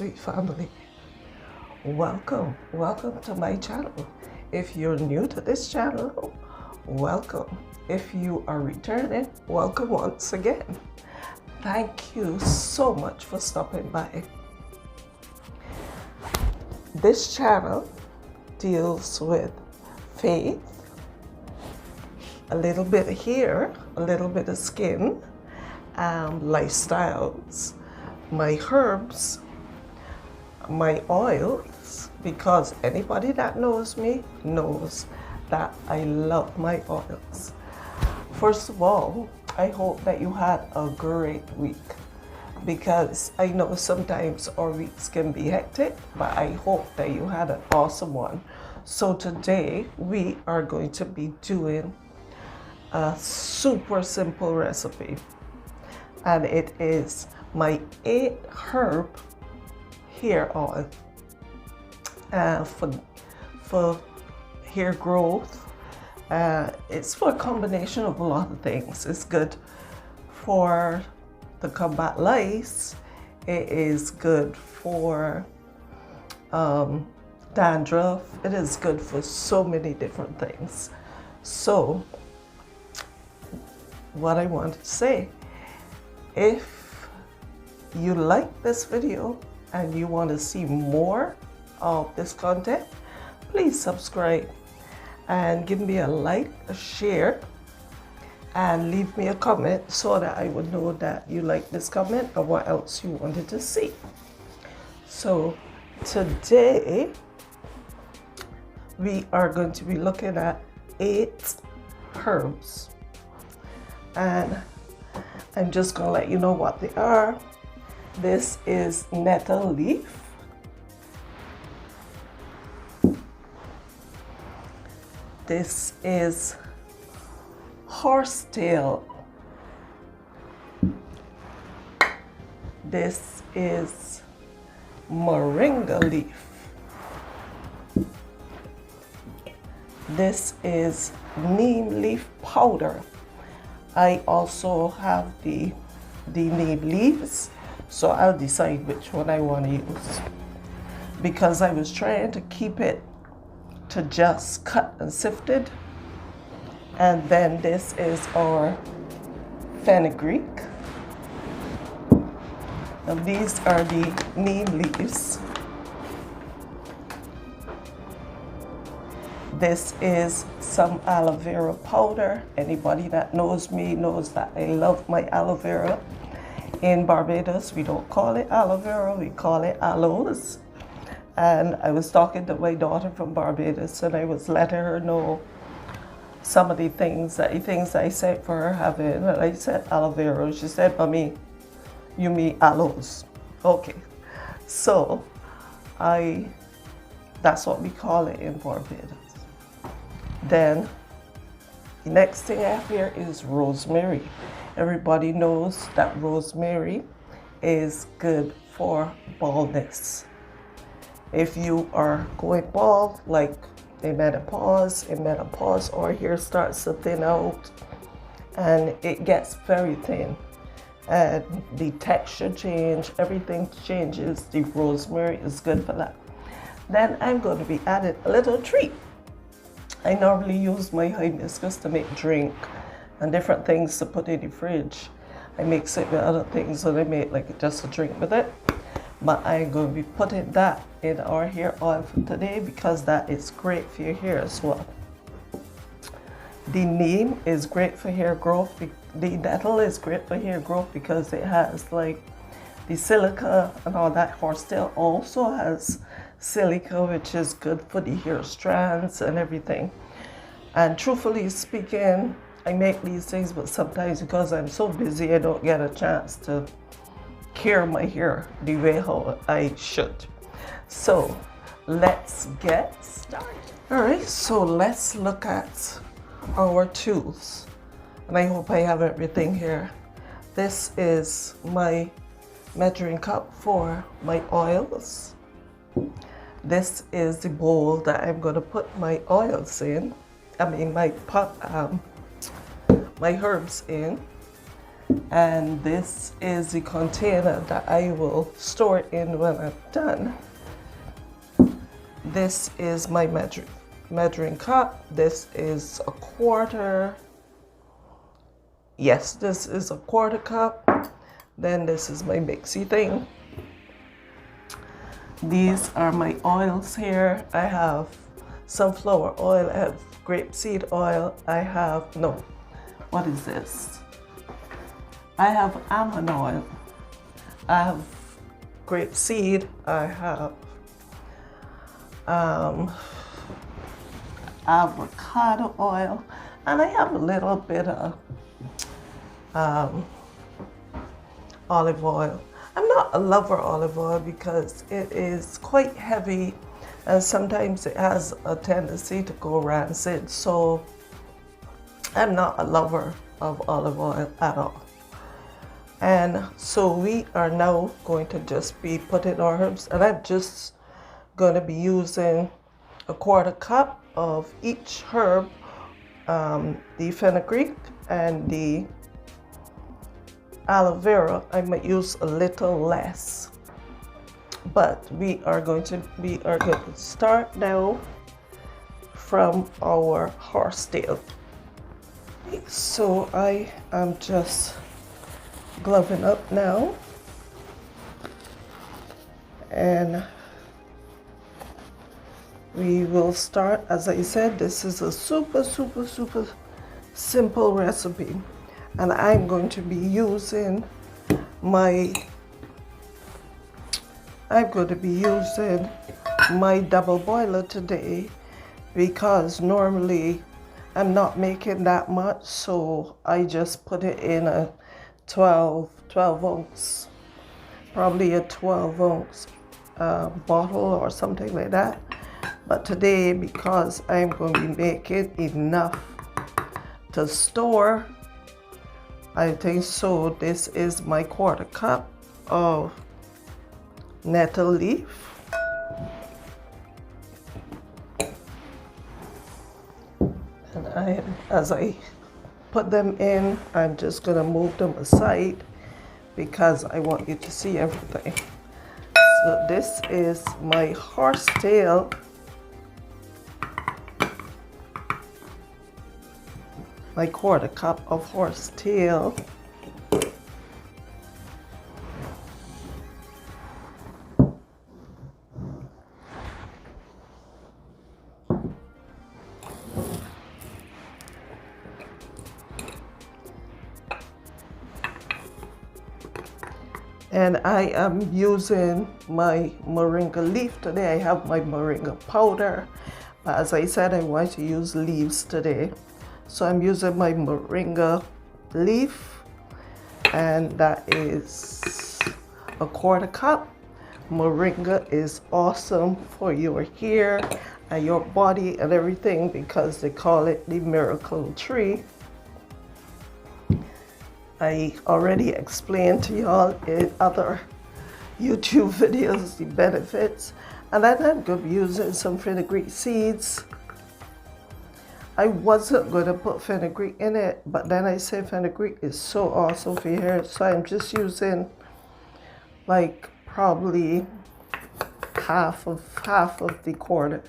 sweet family. Welcome to my channel. If you're new to this channel, welcome. If you are returning, welcome once again. Thank you so much for stopping by. This channel deals with faith, a little bit of hair, a little bit of skin, lifestyles, my herbs, my oils, because anybody that knows me knows that I love my oils. First of all, I hope that you had a great week, because I know sometimes our weeks can be hectic, but I hope that you had an awesome one. So today we are going to be doing a super simple recipe, and it is my 8 herb hair oil for hair growth. It's for a combination of a lot of things. It's good for the combat lice. It is good for dandruff. It is good for so many different things. So what I wanted to say, if you like this video and you want to see more of this content, please subscribe and give me a like, a share, and leave me a comment so that I would know that you like this comment or what else you wanted to see. So today we are going to be looking at 8 herbs, and I'm just going to let you know what they are. This is nettle leaf. This is horsetail. This is moringa leaf. This is neem leaf powder. I also have the neem leaves, so I'll decide which one I want to use, because I was trying to keep it to just cut and sifted. And then this is our fenugreek, and these are the neem leaves. This is some aloe vera powder. Anybody that knows me knows that I love my aloe vera. In Barbados, we don't call it aloe vera, we call it aloes. And I was talking to my daughter from Barbados, and I was letting her know some of the things I said for her having, and I said aloe vera. She said, "Mommy, you mean aloes?" Okay, so that's what we call it in Barbados. Then the next thing I have here is rosemary. Everybody knows that rosemary is good for baldness. If you are going bald, like in menopause, or hair starts to thin out and it gets very thin and the texture change, everything changes, the rosemary is good for that. Then I'm going to be adding a little treat. I normally use my hibiscus to make drink and different things to put in the fridge. I mix it with other things, and I make like just a drink with it. But I'm going to be putting that in our hair oil for today, because that is great for your hair as well. The neem is great for hair growth. The nettle is great for hair growth because it has like the silica and all that. Horsetail also has silica, which is good for the hair strands and everything. And truthfully speaking, I make these things, but sometimes because I'm so busy, I don't get a chance to care my hair the way how I should. So let's get started. All right, so let's look at our tools, and I hope I have everything here. This is my measuring cup for my oils. This is the bowl that I'm going to put my oils in. I mean my herbs in. And this is the container that I will store it in when I'm done. This is my measuring cup. This is a quarter. Yes, this is a quarter cup. Then this is my mixy thing. These are my oils here. I have sunflower oil, I have grapeseed oil, I have, no, what is this? I have almond oil, I have grapeseed, I have avocado oil, and I have a little bit of olive oil. I'm not a lover of olive oil because it is quite heavy and sometimes it has a tendency to go rancid. So I'm not a lover of olive oil at all. And so we are now going to just be putting our herbs, and I'm just going to be using a quarter cup of each herb, the fenugreek and the aloe vera. I might use a little less, but we are going to start now from our horsetail. So I am just gloving up now, and we will start. As I said, this is a super simple recipe, and I'm going to be using my double boiler today because normally I'm not making that much, so I just put it in a 12 ounce, probably a 12 ounce bottle or something like that. But today, because I'm going to be making enough to store, I think so, this is my quarter cup of nettle leaf. And as I put them in, I'm just going to move them aside because I want you to see everything. So this is my horsetail. My quarter cup of horsetail. And I am using my moringa leaf today. I have my moringa powder. But as I said, I want to use leaves today. So I'm using my moringa leaf, and that is a quarter cup. Moringa is awesome for your hair and your body and everything because they call it the miracle tree. I already explained to y'all in other YouTube videos the benefits. And then I'm going to be using some fenugreek seeds. I wasn't going to put fenugreek in it, but then I said fenugreek is so awesome for your hair, so I'm just using like probably half of the quarter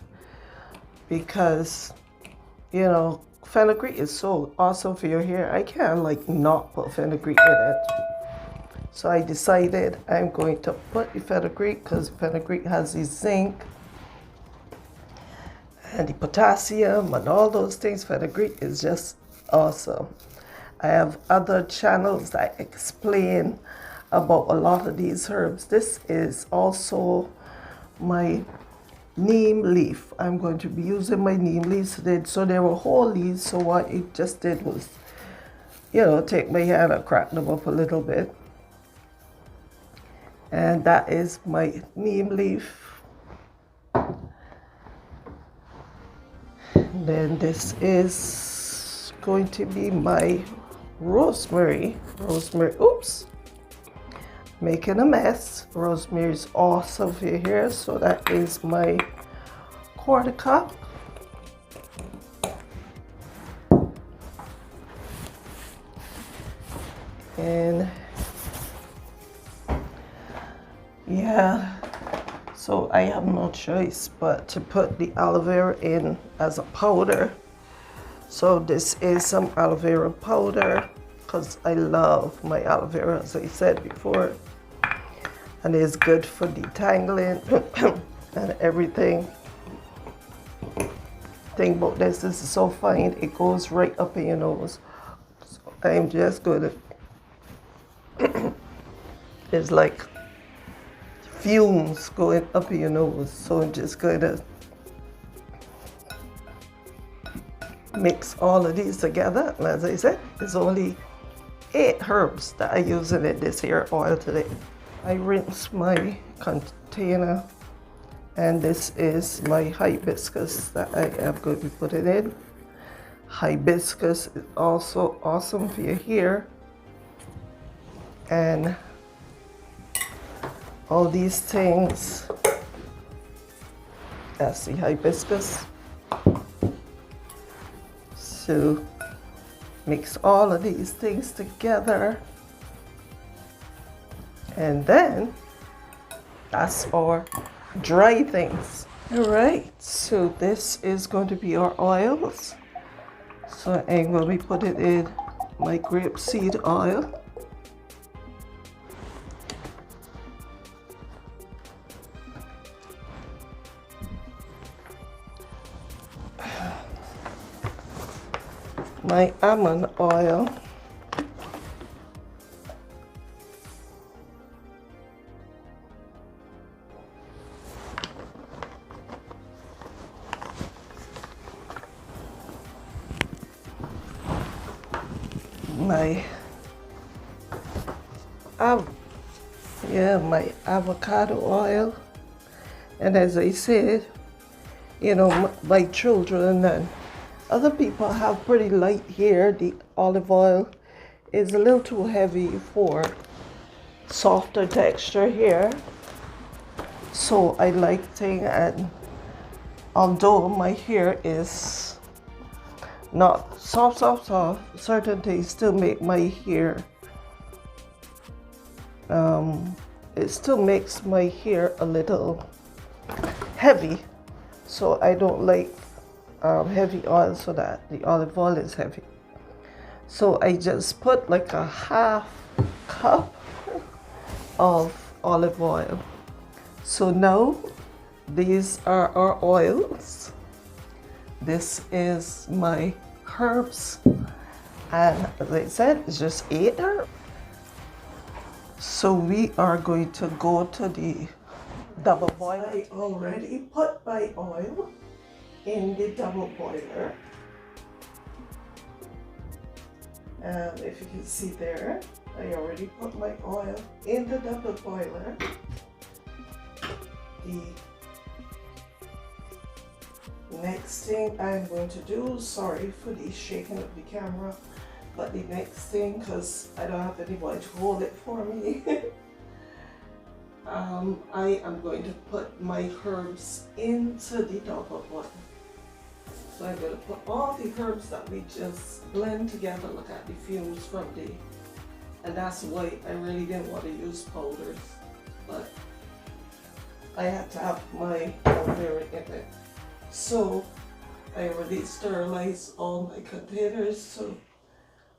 because, you know, fenugreek is so awesome for your hair. I can't like not put fenugreek in it. So I decided I'm going to put the fenugreek because fenugreek has the zinc and the potassium and all those things. Fenugreek is just awesome. I have other channels that explain about a lot of these herbs. This is also my neem leaf. I'm going to be using my neem leaves today. So they were whole leaves, so what it just did was, you know, take my hand and crack them up a little bit. And that is my neem leaf. Then this is going to be my rosemary. Oops, making a mess. Rosemary is awesome for your hair, so that is my quarter cup. And yeah, so I have no choice but to put the aloe vera in as a powder. So this is some aloe vera powder because I love my aloe vera, as I said before, and it's good for detangling and everything. Thing about this is so fine, it goes right up in your nose. So I'm just gonna it's like fumes going up your nose, so I'm just gonna mix all of these together. And as I said, it's only 8 herbs that I use in it this here oil today. I rinse my container, and this is my hibiscus that I am going to be putting in. Hibiscus is also awesome for your hair, and all these things. That's the hibiscus. So mix all of these things together, and then that's our dry things. All right, so this is going to be our oils. So I'm going to be putting in my grapeseed oil. My almond oil. My avocado oil. And as I said, you know, my children and other people have pretty light hair. The olive oil is a little too heavy for softer texture hair. So I like thing, and although my hair is not soft, certain things still make my hair, it still makes my hair a little heavy. So I don't like heavy oil, so that the olive oil is heavy. So I just put like a half cup of olive oil. So now these are our oils. This is my herbs, and as I said, it's just 8 herbs. So we are going to go to the double boiler. I already put my oil in the double boiler, and if you can see there, I already put my oil in the double boiler. The next thing I'm going to do, sorry for the shaking of the camera, but the next thing, because I don't have anybody to hold it for me, I am going to put my herbs into the double boiler. So I'm going to put all the herbs that we just blend together. Look at the fumes from the, and that's why I really didn't want to use powders, but I had to have my aloe vera in it. So I already sterilized all my containers, so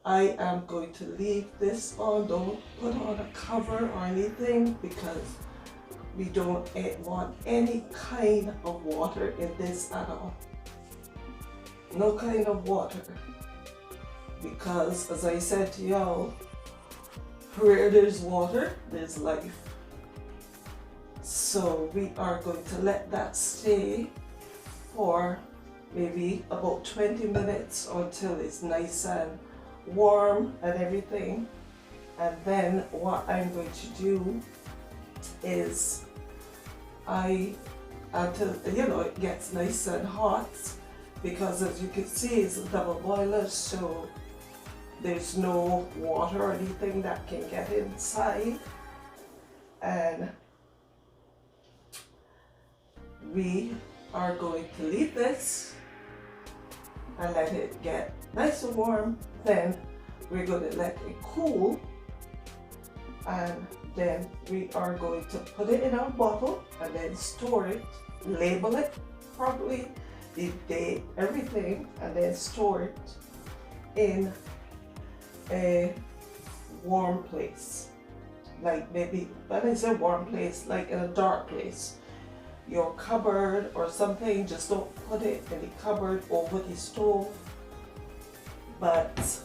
I am going to leave this on. Don't put on a cover or anything, because we don't want any kind of water in this at all. No kind of water, because as I said to y'all, where there's water, there's life. So we are going to let that stay for maybe about 20 minutes until it's nice and warm and everything. And then what I'm going to do is until you know it gets nice and hot, because as you can see it's a double boiler, so there's no water or anything that can get inside. And we are going to leave this and let it get nice and warm. Then we're going to let it cool and then we are going to put it in our bottle and then store it, label it properly, the date, everything, and then store it in a warm place. Like maybe, when I say warm place, like in a dark place, your cupboard or something. Just don't put it in the cupboard over the stove, but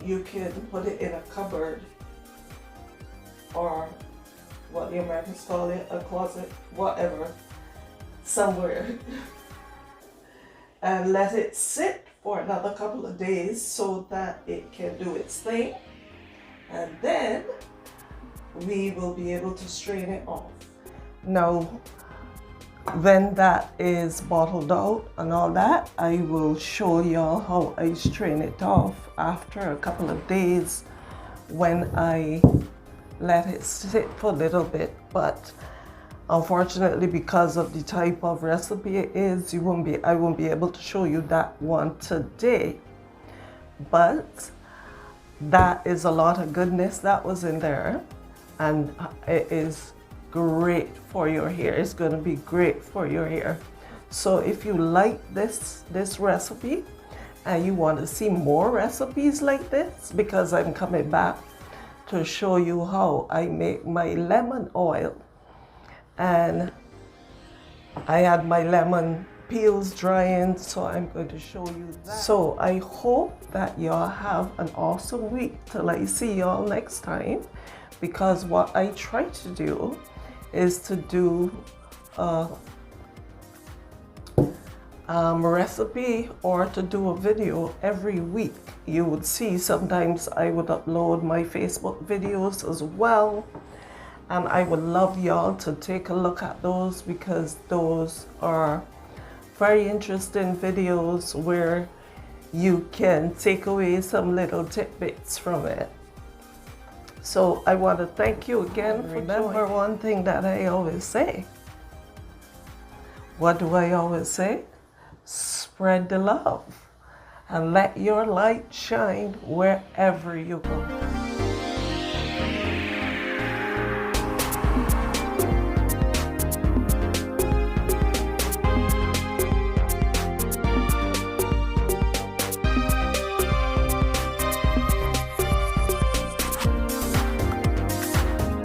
you can put it in a cupboard, or what the Americans call it, a closet, whatever, somewhere, and let it sit for another couple of days so that it can do its thing, and then we will be able to strain it off. Now, when that is bottled out and all that, I will show y'all how I strain it off after a couple of days when I let it sit for a little bit. But unfortunately, because of the type of recipe it is, I won't be able to show you that one today. But that is a lot of goodness that was in there, and it is great for your hair. It's going to be great for your hair. So if you like this recipe and you want to see more recipes like this, because I'm coming back to show you how I make my lemon oil, and I had my lemon peels drying, so I'm going to show you that. So I hope that y'all have an awesome week till I see y'all next time, because what I try to do is to do a recipe or to do a video every week. You would see sometimes I would upload my Facebook videos as well, and I would love y'all to take a look at those, because those are very interesting videos where you can take away some little tidbits from it. So I want to thank you again for remember one thing that I always say. What do I always say? Spread the love and let your light shine wherever you go.